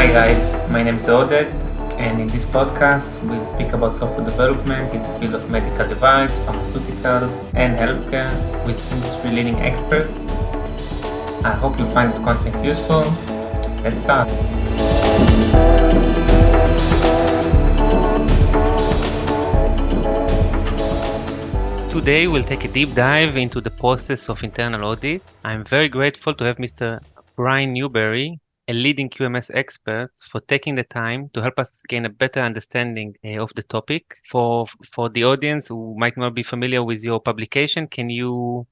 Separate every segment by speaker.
Speaker 1: Hi guys, my name is Audits, and in this podcast we'll speak about software development in the field of medical device, pharmaceuticals, and healthcare with industry-leading experts. I hope you find this content useful. Let's start. Today we'll take a deep dive into the process of internal audits. I'm very grateful to have Mr. Brian Newbery, a leading QMS expert, for taking the time to help us gain a better understanding of the topic. For the audience who might not be familiar with your publication, can you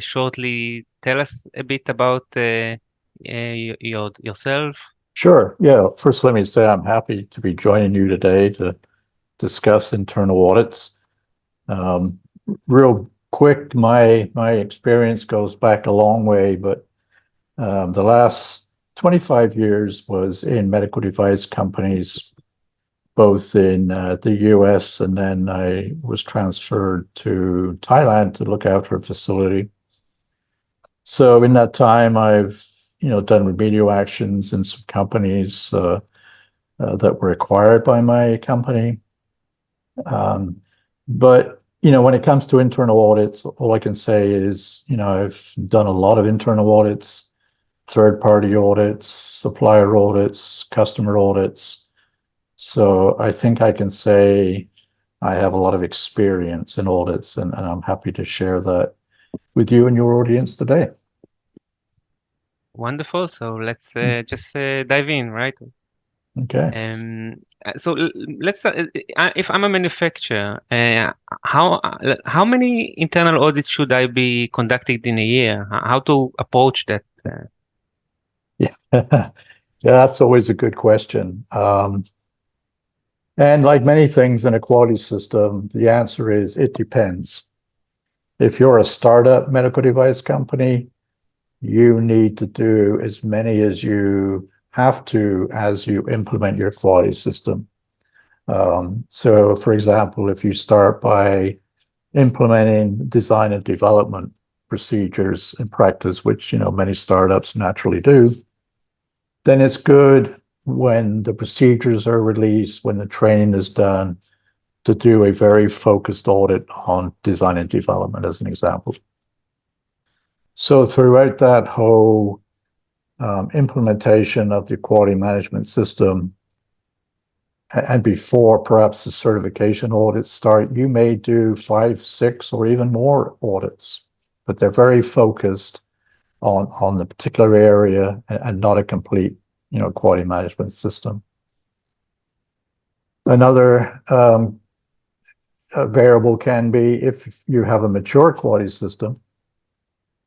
Speaker 1: shortly tell us a bit about yourself?
Speaker 2: Sure. Yeah. First, let me say I'm happy to be joining you today to discuss internal audits. Real quick, my experience goes back a long way, but the last 25 years was in medical device companies, both in the US, and then I was transferred to Thailand to look after a facility. So in that time, I've done remedial actions in some companies that were acquired by my company. But when it comes to internal audits, all I can say is, I've done a lot of internal audits, third-party audits, supplier audits, customer audits. So I think I can say I have a lot of experience in audits, and I'm happy to share that with you and your audience today.
Speaker 1: Wonderful. So let's just dive in, right?
Speaker 2: Okay.
Speaker 1: So let's start. If I'm a manufacturer, how many internal audits should I be conducting in a year? How to approach that?
Speaker 2: Yeah, yeah, that's always a good question. And like many things in a quality system, the answer is it depends. If you're a startup medical device company, you need to do as many as you have to as you implement your quality system. So, for example, if you start by implementing design and development procedures in practice, which many startups naturally do, then it's good when the procedures are released, when the training is done, to do a very focused audit on design and development, as an example. So throughout that whole implementation of the quality management system, and before perhaps the certification audits start, you may do 5, 6, or even more audits, but they're very focused on the particular area and not a complete, quality management system. Another variable can be if you have a mature quality system,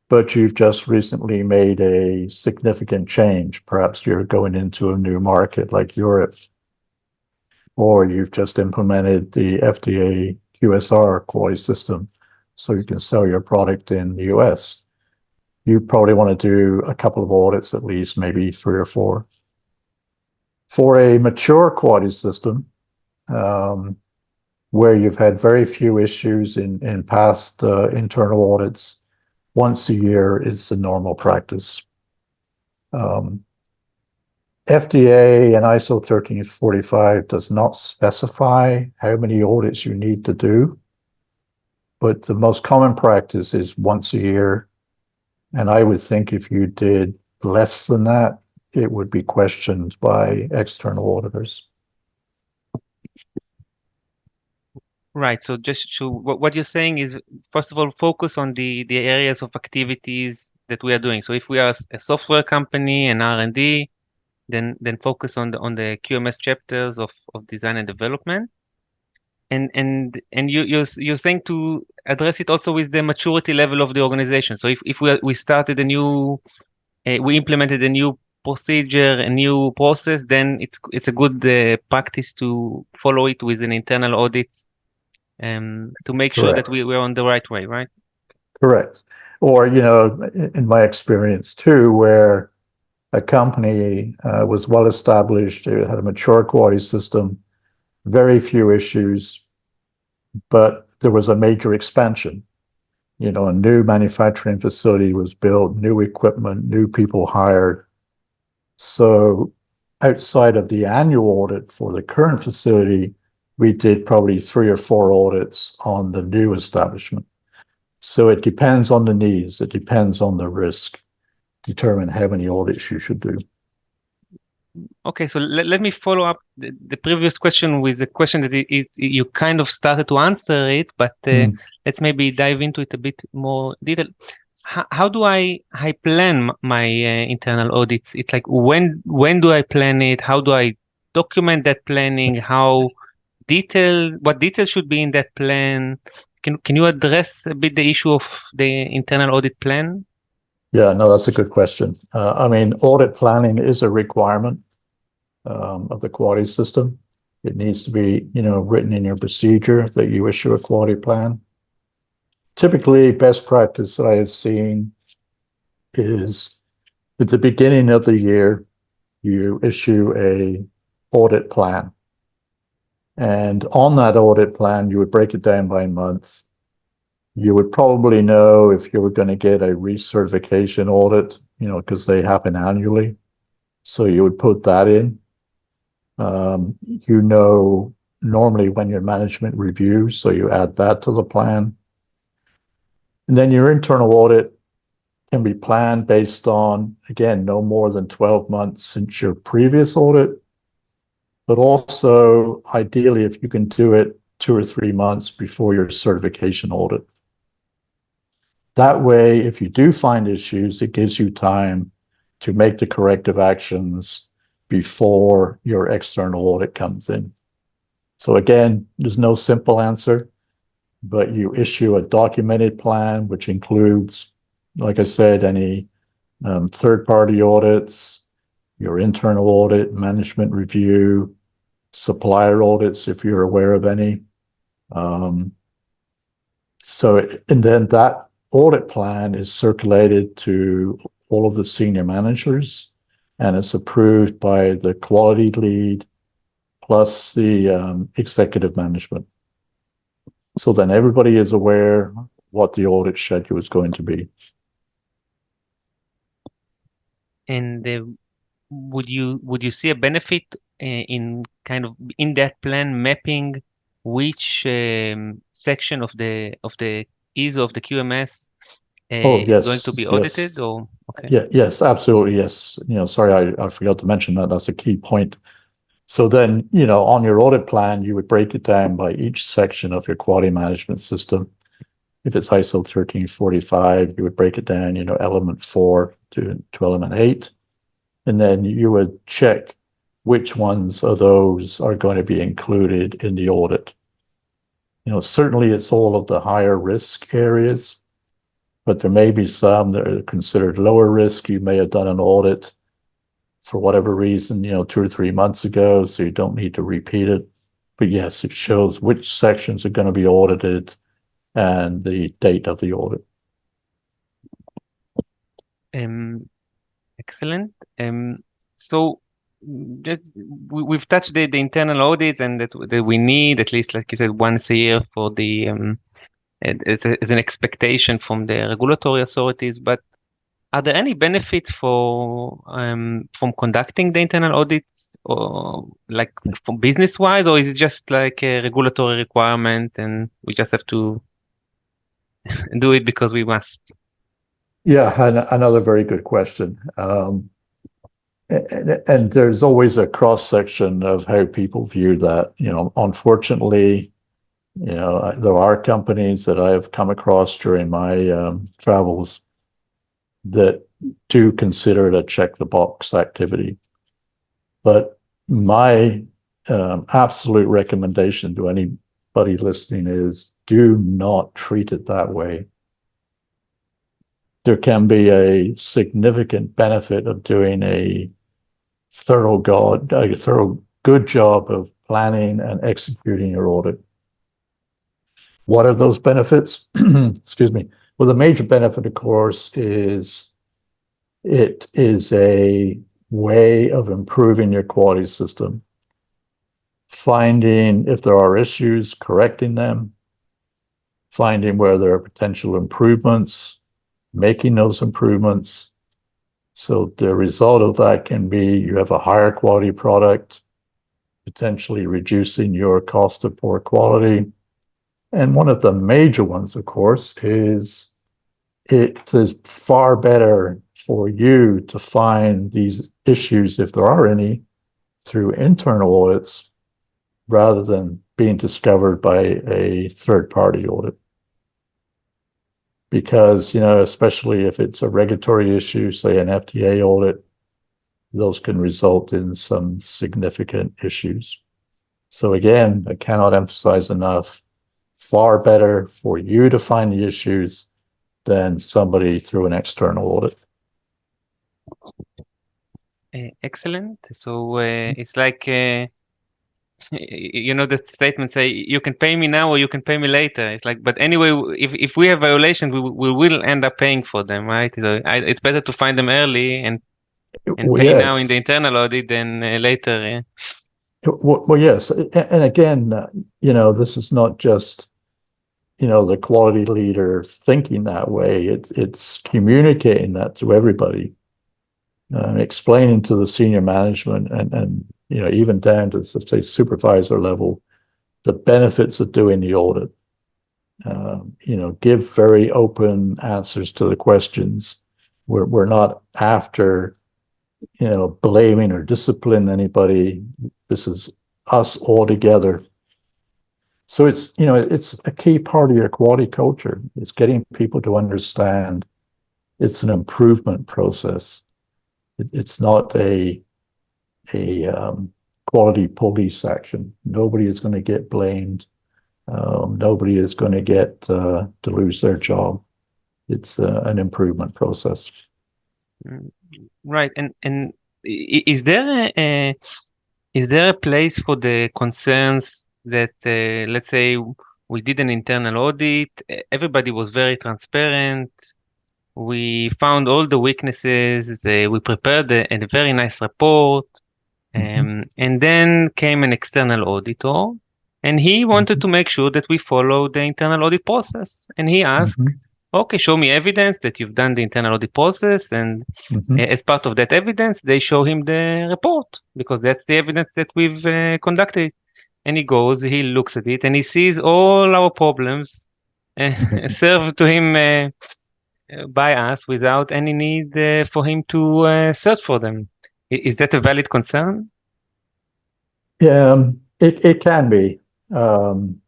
Speaker 2: but you've just recently made a significant change. Perhaps you're going into a new market like Europe, or you've just implemented the FDA QSR quality system so you can sell your product in the US. You probably want to do a couple of audits, at least maybe 3 or 4. For a mature quality system, where you've had very few issues in past internal audits, once a year is the normal practice. FDA and ISO 13485 does not specify how many audits you need to do, but the most common practice is once a year. And I would think if you did less than that, it would be questioned by external auditors.
Speaker 1: Right. So what you're saying is, first of all, focus on the areas of activities that we are doing. So if we are a software company and R&D, then focus on the QMS chapters of design and development. And you're saying to address it also with the maturity level of the organization. So if we started a new we implemented a new procedure, a new process, then it's a good practice to follow it with an internal audit to make sure that we're on the right way, right?
Speaker 2: Correct. Or, in my experience too, where a company was well established, it had a mature quality system, very few issues, but there was a major expansion. A new manufacturing facility was built, new equipment, new people hired. So outside of the annual audit for the current facility, we did probably 3 or 4 audits on the new establishment. So it depends on the needs. It depends on the risk. Determine how many audits you should do.
Speaker 1: Okay, so let me follow up the previous question with the question that you kind of started to answer it, but let's maybe dive into it a bit more detail. How do I plan my internal audits? It's like when do I plan it? How do I document that planning? What details should be in that plan? Can you address a bit the issue of the internal audit plan?
Speaker 2: Yeah, no, that's a good question. I mean, audit planning is a requirement of the quality system. It needs to be, written in your procedure that you issue a quality plan. Typically, best practice that I have seen is at the beginning of the year, you issue a audit plan. And on that audit plan, you would break it down by month. You would probably know if you were going to get a recertification audit, because they happen annually. So you would put that in. Normally when your management review, so you add that to the plan. And then your internal audit can be planned based on, again, no more than 12 months since your previous audit, but also ideally if you can do it 2 or 3 months before your certification audit. That way, if you do find issues, it gives you time to make the corrective actions before your external audit comes in. So again, there's no simple answer, but you issue a documented plan, which includes, like I said, any third-party audits, your internal audit, management review, supplier audits, if you're aware of any. And then that audit plan is circulated to all of the senior managers, and it's approved by the quality lead plus the executive management. So then everybody is aware what the audit schedule is going to be.
Speaker 1: And would you see a benefit in kind of in that plan mapping which section of the ISO of the QMS is going to be audited?
Speaker 2: Yes.
Speaker 1: Or okay.
Speaker 2: Yeah, yes, absolutely, yes. Sorry, I forgot to mention that. That's a key point. So then, on your audit plan, you would break it down by each section of your quality management system. If it's ISO 1345, you would break it down, element 4 to element 8. And then you would check which ones of those are going to be included in the audit. Certainly it's all of the higher risk areas, but there may be some that are considered lower risk. You may have done an audit for whatever reason, 2 or 3 months ago, so you don't need to repeat it. But yes, it shows which sections are going to be audited and the date of the audit.
Speaker 1: Excellent. So we've touched the internal audit and that we need at least, like you said, once a year for the as an expectation from the regulatory authorities. But are there any benefits from conducting the internal audits, or like from business wise, or is it just like a regulatory requirement and we just have to do it because we must?
Speaker 2: Yeah, another very good question. And there's always a cross section of how people view that. Unfortunately, there are companies that I've come across during my travels that do consider it a check the box activity. But my absolute recommendation to anybody listening is do not treat it that way. There can be a significant benefit of doing a thorough good job of planning and executing your audit. What are those benefits? Excuse me. Well, the major benefit, of course, is it is a way of improving your quality system, finding if there are issues, correcting them, finding where there are potential improvements, making those improvements. So the result of that can be you have a higher quality product, potentially reducing your cost of poor quality. And one of the major ones, of course, is it is far better for you to find these issues, if there are any, through internal audits rather than being discovered by a third-party audit. Because, especially if it's a regulatory issue, say an FDA audit, those can result in some significant issues. So again, I cannot emphasize enough, far better for you to find the issues than somebody through an external audit.
Speaker 1: Excellent. So it's like the statement say you can pay me now or you can pay me later. It's like, but anyway, if we have violations, we will end up paying for them, right? So it's better to find them early and
Speaker 2: Well,
Speaker 1: pay now in the
Speaker 2: yes.
Speaker 1: internal audit than later.
Speaker 2: Well, yes. And again, this is not just, the quality leader thinking that way. It's communicating that to everybody, explaining to the senior management and even down to, say, supervisor level, the benefits of doing the audit. Give very open answers to the questions. We're not after, blaming or disciplining anybody. This is us all together. So it's a key part of your quality culture. It's getting people to understand it's an improvement process. It's not a quality police action. Nobody is going to get blamed. Nobody is going to get to lose their job. It's an improvement process.
Speaker 1: Right. And is there a place for the concerns that let's say we did an internal audit, everybody was very transparent, we found all the weaknesses, we prepared a very nice report, and then came an external auditor, and he wanted to make sure that we follow the internal audit process. And he asked, okay, show me evidence that you've done the internal audit process. And as part of that evidence, they show him the report because that's the evidence that we've conducted. And he goes, he looks at it, and he sees all our problems served to him by us without any need for him to search for them. Is that a valid concern?
Speaker 2: Yeah, it can be. And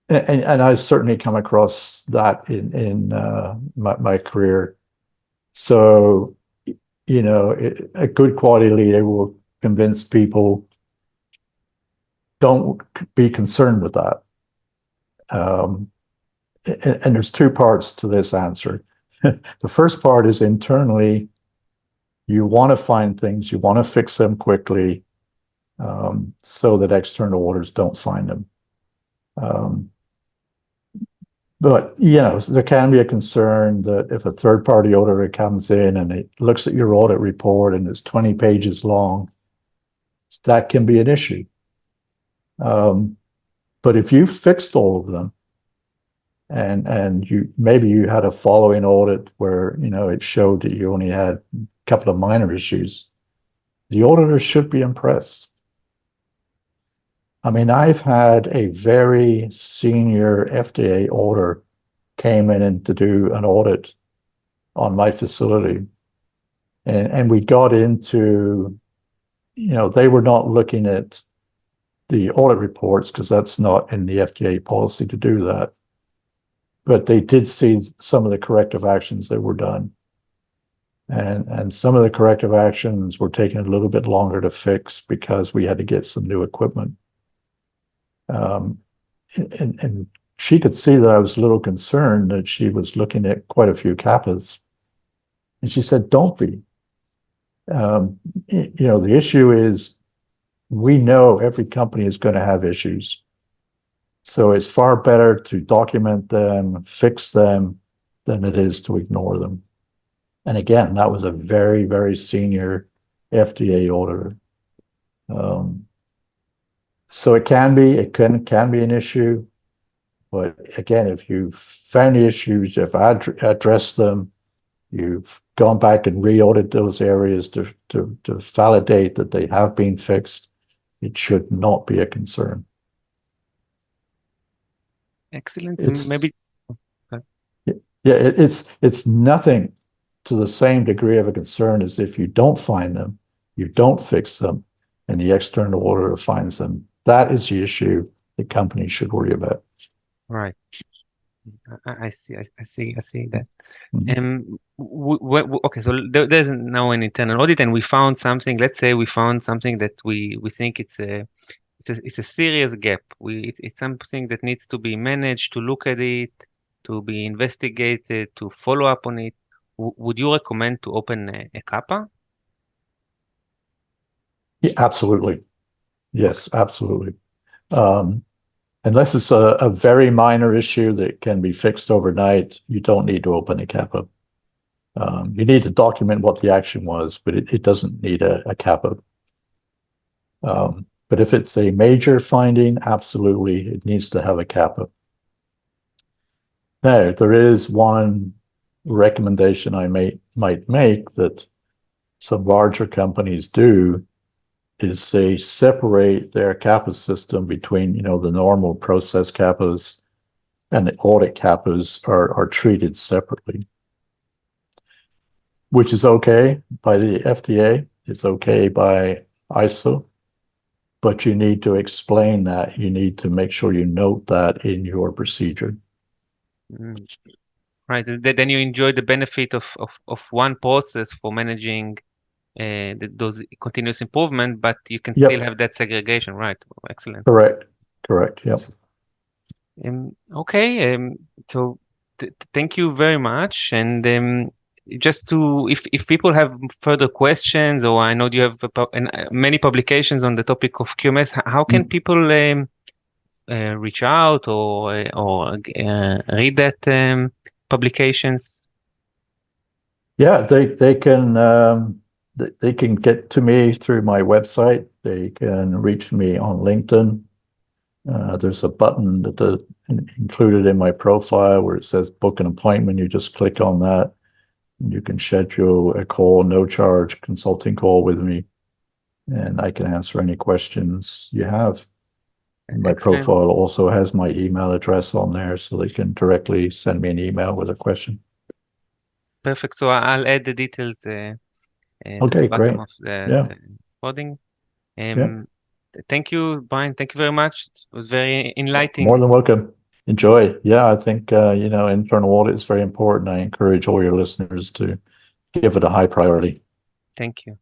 Speaker 2: I've certainly come across that in my career. So, a good quality leader will convince people, don't be concerned with that. And there's two parts to this answer. The first part is internally, you want to find things, you want to fix them quickly, so that external auditors don't find them. But, there can be a concern that if a third-party auditor comes in and it looks at your audit report and it's 20 pages long, that can be an issue. But if you fixed all of them and maybe you had a following audit where, it showed that you only had a couple of minor issues, the auditor should be impressed. I mean, I've had a very senior FDA auditor came in to do an audit on my facility. And we got into, they were not looking at the audit reports because that's not in the FDA policy to do that. But they did see some of the corrective actions that were done. And some of the corrective actions were taking a little bit longer to fix because we had to get some new equipment. And she could see that I was a little concerned that she was looking at quite a few CAPAs. And she said, don't be. The issue is we know every company is going to have issues. So it's far better to document them, fix them, than it is to ignore them. And again, that was a very, very senior FDA auditor. So it can be an issue, but again, if you found the issues, if I addressed them, You've gone back and re-audited those areas to validate that they have been fixed. It should not be a concern.
Speaker 1: Excellent. So maybe.
Speaker 2: It's nothing to the same degree of a concern as if you don't find them, you don't fix them, and the external auditor finds them. That is the issue the company should worry about.
Speaker 1: Right. I see that.
Speaker 2: Mhm.
Speaker 1: Okay, so there's now an internal audit, and we found something. Let's say we found something that we think it's a serious gap. It's something that needs to be managed, to look at it, to be investigated, to follow up on it. Would you recommend to open a CAPA?
Speaker 2: Yeah, absolutely. Yes, absolutely. Unless it's a very minor issue that can be fixed overnight, you don't need to open a CAPA. You need to document what the action was, but it doesn't need a CAPA. But if it's a major finding, absolutely, it needs to have a CAPA. Now, there is one recommendation I might make that some larger companies do, is they separate their CAPA system between, the normal process CAPAs and the audit CAPAs are treated separately, which is okay by the FDA. It's okay by ISO, but you need to explain that. You need to make sure you note that in your procedure.
Speaker 1: Right. Then you enjoy the benefit of one process for managing those continuous improvement, but you can still have that segregation, right? Excellent.
Speaker 2: Correct. Yep.
Speaker 1: Okay. So thank you very much. And just if people have further questions, or I know you have many publications on the topic of QMS, how can people reach out or read that publications?
Speaker 2: Yeah, they can get to me through my website. They can reach me on LinkedIn. There's a button that included in my profile where it says book an appointment. You just click on that. You can schedule a call, no charge consulting call with me, and I can answer any questions you have. My profile also has my email address on there, so they can directly send me an email with a question.
Speaker 1: Perfect. So I'll add the details to the bottom of the recording. Thank you, Brian. Thank you very much. It was very enlightening.
Speaker 2: More than welcome. Enjoy. Yeah, I think, internal audit is very important. I encourage all your listeners to give it a high priority.
Speaker 1: Thank you.